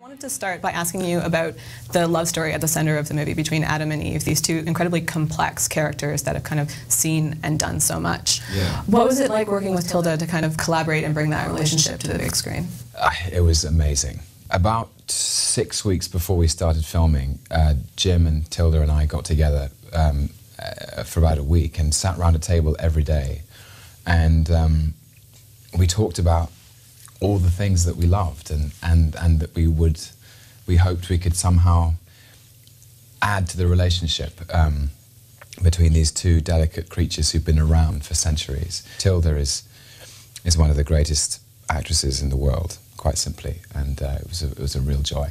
I wanted to start by asking you about the love story at the center of the movie between Adam and Eve, these two incredibly complex characters that have kind of seen and done so much. Yeah. What was it like working with Tilda to kind of collaborate and bring that relationship to the big screen? It was amazing. About 6 weeks before we started filming, Jim and Tilda and I got together for about a week and sat around a table every day, and we talked about all the things that we loved and that we hoped we could somehow add to the relationship between these two delicate creatures who've been around for centuries. Tilda is one of the greatest actresses in the world, quite simply, and it was a real joy.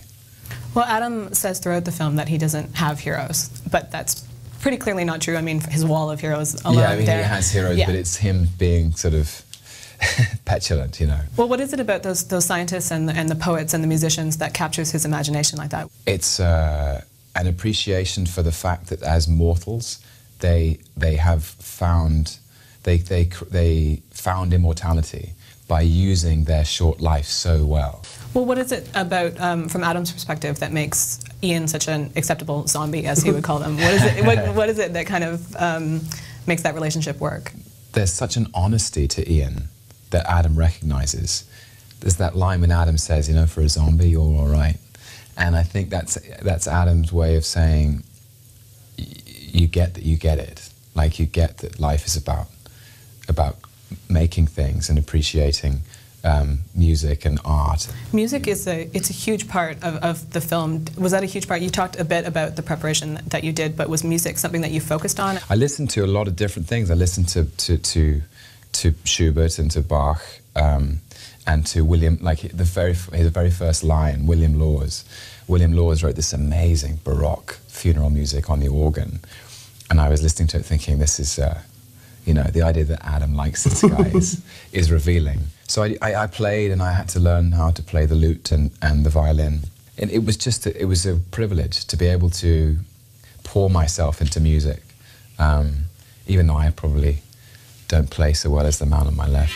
Well, Adam says throughout the film that he doesn't have heroes, but that's pretty clearly not true. I mean, his wall of heroes alone. Yeah, I mean, he has heroes, but it's him being sort of petulant, you know. Well, what is it about those scientists and the poets and the musicians that captures his imagination like that? It's an appreciation for the fact that as mortals, they found immortality by using their short life so well. Well, what is it about, from Adam's perspective, that makes Ian such an acceptable zombie, as he would call them? What is it that kind of makes that relationship work? There's such an honesty to Ian that Adam recognizes. There's that line when Adam says, you know, for a zombie, you're all right. And I think that's Adam's way of saying, you get that you get it. Like, you get that life is about making things and appreciating music and art. Music it's a huge part of the film. Was that a huge part? You talked a bit about the preparation that you did, but was music something that you focused on? I listened to a lot of different things. I listened to Schubert and to Bach and to William, like his very first line, William Laws. William Laws wrote this amazing Baroque funeral music on the organ, and I was listening to it thinking, this is, you know, the idea that Adam likes this guy is revealing. So I played, and I had to learn how to play the lute and the violin. And it was just, it was a privilege to be able to pour myself into music, even though I probably don't play so well as the man on my left.